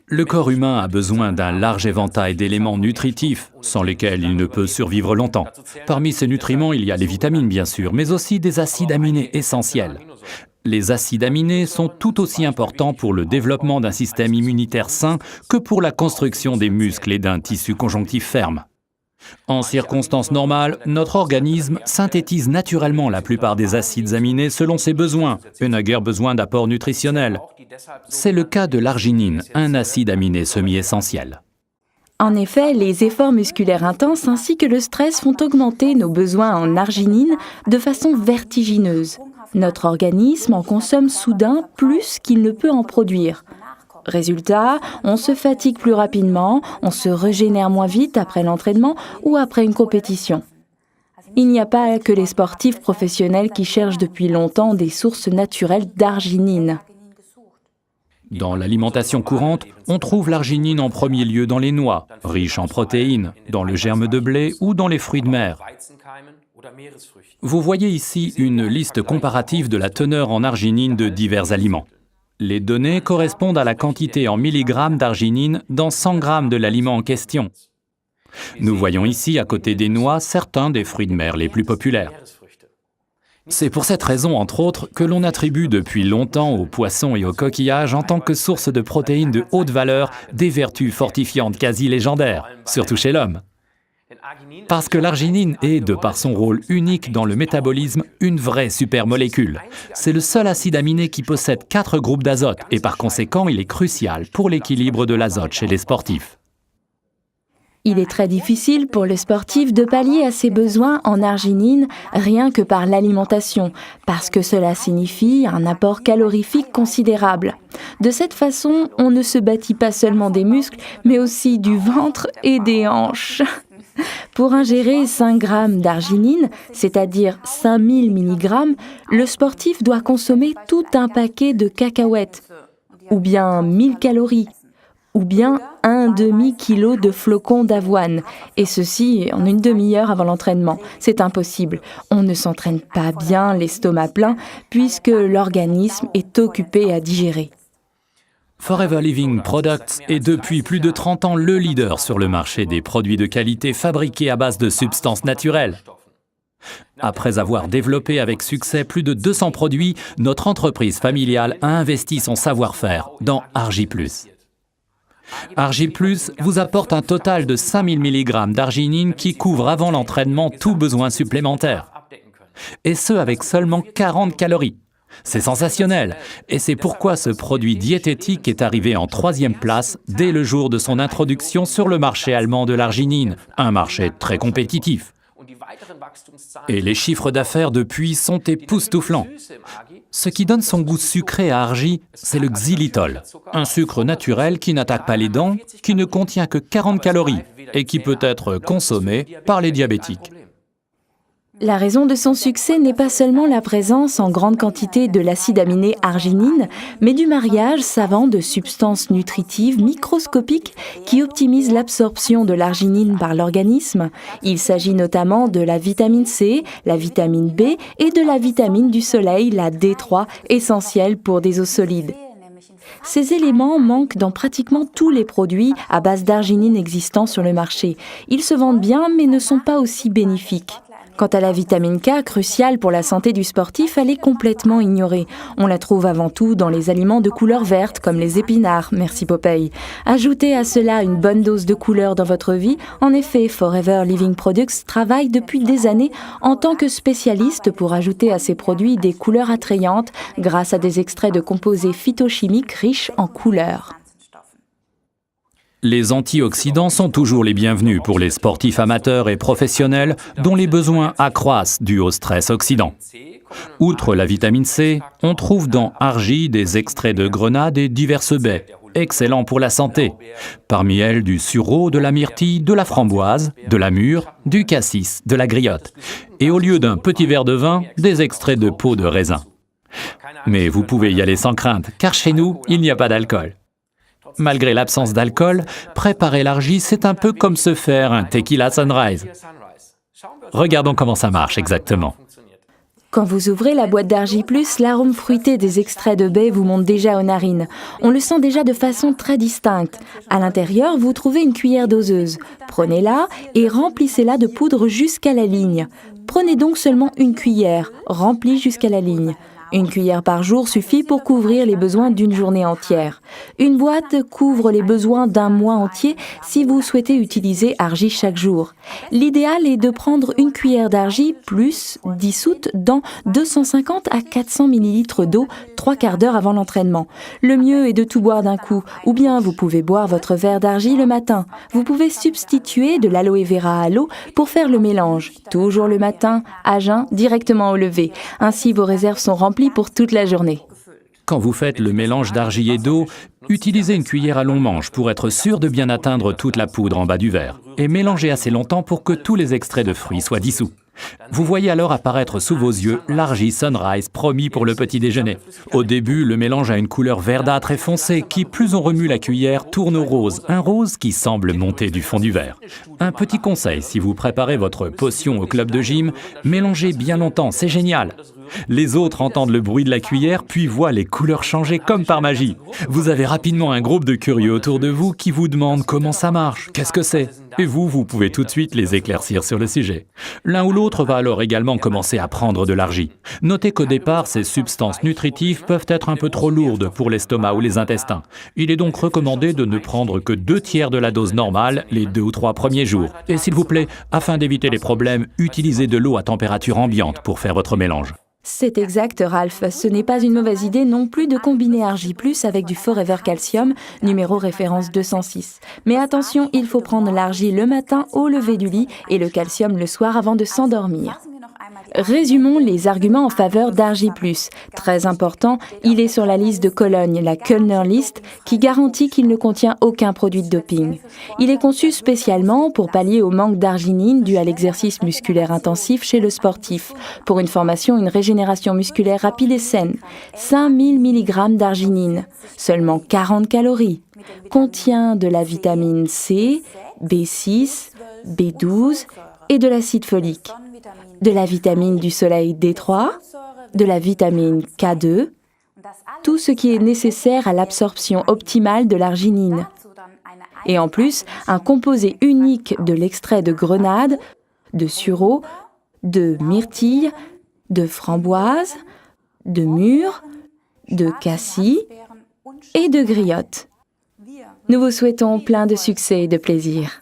Le corps humain a besoin d'un large éventail d'éléments nutritifs, sans lesquels il ne peut survivre longtemps. Parmi ces nutriments, il y a les vitamines bien sûr, mais aussi des acides aminés essentiels. Les acides aminés sont tout aussi importants pour le développement d'un système immunitaire sain que pour la construction des muscles et d'un tissu conjonctif ferme. En circonstances normales, notre organisme synthétise naturellement la plupart des acides aminés selon ses besoins et n'a guère besoin d'apports nutritionnels. C'est le cas de l'arginine, un acide aminé semi-essentiel. En effet, les efforts musculaires intenses ainsi que le stress font augmenter nos besoins en arginine de façon vertigineuse. Notre organisme en consomme soudain plus qu'il ne peut en produire. Résultat, on se fatigue plus rapidement, on se régénère moins vite après l'entraînement ou après une compétition. Il n'y a pas que les sportifs professionnels qui cherchent depuis longtemps des sources naturelles d'arginine. Dans l'alimentation courante, on trouve l'arginine en premier lieu dans les noix, riches en protéines, dans le germe de blé ou dans les fruits de mer. Vous voyez ici une liste comparative de la teneur en arginine de divers aliments. Les données correspondent à la quantité en milligrammes d'arginine dans 100 grammes de l'aliment en question. Nous voyons ici à côté des noix certains des fruits de mer les plus populaires. C'est pour cette raison, entre autres, que l'on attribue depuis longtemps aux poissons et aux coquillages en tant que source de protéines de haute valeur des vertus fortifiantes quasi légendaires, surtout chez l'homme. Parce que l'arginine est, de par son rôle unique dans le métabolisme, une vraie supermolécule. C'est le seul acide aminé qui possède 4 groupes d'azote et par conséquent, il est crucial pour l'équilibre de l'azote chez les sportifs. Il est très difficile pour le sportif de pallier à ses besoins en arginine rien que par l'alimentation, parce que cela signifie un apport calorifique considérable. De cette façon, on ne se bâtit pas seulement des muscles, mais aussi du ventre et des hanches. Pour ingérer 5 grammes d'arginine, c'est-à-dire 5000 mg, le sportif doit consommer tout un paquet de cacahuètes, ou bien 1000 calories, ou bien un demi-kilo de flocons d'avoine, et ceci en une demi-heure avant l'entraînement. C'est impossible. On ne s'entraîne pas bien l'estomac plein, puisque l'organisme est occupé à digérer. Forever Living Products est depuis plus de 30 ans le leader sur le marché des produits de qualité fabriqués à base de substances naturelles. Après avoir développé avec succès plus de 200 produits, notre entreprise familiale a investi son savoir-faire dans Argi+. Argi+ vous apporte un total de 5000 mg d'arginine qui couvre avant l'entraînement tout besoin supplémentaire. Et ce avec seulement 40 calories. C'est sensationnel, et c'est pourquoi ce produit diététique est arrivé en 3e place dès le jour de son introduction sur le marché allemand de l'arginine, un marché très compétitif. Et les chiffres d'affaires depuis sont époustouflants. Ce qui donne son goût sucré à Argi, c'est le xylitol, un sucre naturel qui n'attaque pas les dents, qui ne contient que 40 calories et qui peut être consommé par les diabétiques. La raison de son succès n'est pas seulement la présence en grande quantité de l'acide aminé arginine, mais du mariage savant de substances nutritives microscopiques qui optimisent l'absorption de l'arginine par l'organisme. Il s'agit notamment de la vitamine C, la vitamine B et de la vitamine du soleil, la D3, essentielle pour des os solides. Ces éléments manquent dans pratiquement tous les produits à base d'arginine existants sur le marché. Ils se vendent bien mais ne sont pas aussi bénéfiques. Quant à la vitamine K, cruciale pour la santé du sportif, elle est complètement ignorée. On la trouve avant tout dans les aliments de couleur verte, comme les épinards. Merci Popeye. Ajoutez à cela une bonne dose de couleur dans votre vie. En effet, Forever Living Products travaille depuis des années en tant que spécialiste pour ajouter à ses produits des couleurs attrayantes grâce à des extraits de composés phytochimiques riches en couleurs. Les antioxydants sont toujours les bienvenus pour les sportifs amateurs et professionnels dont les besoins accroissent dû au stress oxydant. Outre la vitamine C, on trouve dans Argi des extraits de grenade et diverses baies, excellents pour la santé. Parmi elles, du sureau, de la myrtille, de la framboise, de la mûre, du cassis, de la griotte. Et au lieu d'un petit verre de vin, des extraits de peau de raisin. Mais vous pouvez y aller sans crainte, car chez nous, il n'y a pas d'alcool. Malgré l'absence d'alcool, préparer l'Argi, c'est un peu comme se faire un tequila sunrise. Regardons comment ça marche exactement. Quand vous ouvrez la boîte d'Argi+, l'arôme fruité des extraits de baies vous monte déjà aux narines. On le sent déjà de façon très distincte. À l'intérieur, vous trouvez une cuillère doseuse. Prenez-la et remplissez-la de poudre jusqu'à la ligne. Prenez donc seulement une cuillère, remplie jusqu'à la ligne. Une cuillère par jour suffit pour couvrir les besoins d'une journée entière. Une boîte couvre les besoins d'un mois entier si vous souhaitez utiliser Argi chaque jour. L'idéal est de prendre une cuillère d'Argi plus dissoute dans 250 à 400 ml d'eau 3/4 d'heure avant l'entraînement. Le mieux est de tout boire d'un coup, ou bien vous pouvez boire votre verre d'Argi le matin. Vous pouvez substituer de l'aloe vera à l'eau pour faire le mélange. Toujours le matin, à jeun, directement au lever. Ainsi, vos réserves sont remplies pour toute la journée. Quand vous faites le mélange d'argi et d'eau, utilisez une cuillère à long manche pour être sûr de bien atteindre toute la poudre en bas du verre et mélangez assez longtemps pour que tous les extraits de fruits soient dissous. Vous voyez alors apparaître sous vos yeux l'Argi Sunrise promis pour le petit déjeuner. Au début, le mélange a une couleur verdâtre et foncée qui, plus on remue la cuillère, tourne au rose, un rose qui semble monter du fond du verre. Un petit conseil, si vous préparez votre potion au club de gym, mélangez bien longtemps, c'est génial. Les autres entendent le bruit de la cuillère puis voient les couleurs changer comme par magie. Vous avez rapidement un groupe de curieux autour de vous qui vous demandent comment ça marche, qu'est-ce que c'est. Et vous pouvez tout de suite les éclaircir sur le sujet. L'un ou l'autre va alors également commencer à prendre de l'argi. Notez qu'au départ, ces substances nutritives peuvent être un peu trop lourdes pour l'estomac ou les intestins. Il est donc recommandé de ne prendre que 2/3 de la dose normale les 2 ou 3 premiers jours. Et s'il vous plaît, afin d'éviter les problèmes, utilisez de l'eau à température ambiante pour faire votre mélange. C'est exact, Ralph. Ce n'est pas une mauvaise idée non plus de combiner Argi+ avec du Forever Calcium, numéro référence 206. Mais attention, il faut prendre l'Argi le matin au lever du lit et le calcium le soir avant de s'endormir. Résumons les arguments en faveur d'Argi+. Très important, il est sur la liste de Cologne, la Kölner List, qui garantit qu'il ne contient aucun produit de doping. Il est conçu spécialement pour pallier au manque d'arginine dû à l'exercice musculaire intensif chez le sportif, pour une formation et une régénération musculaire rapide et saine. 5000 mg d'arginine, seulement 40 calories. Contient de la vitamine C, B6, B12 et de l'acide folique. De la vitamine du soleil D3, de la vitamine K2, tout ce qui est nécessaire à l'absorption optimale de l'arginine. Et en plus, un composé unique de l'extrait de grenade, de sureau, de myrtille, de framboise, de mûre, de cassis et de griotte. Nous vous souhaitons plein de succès et de plaisir.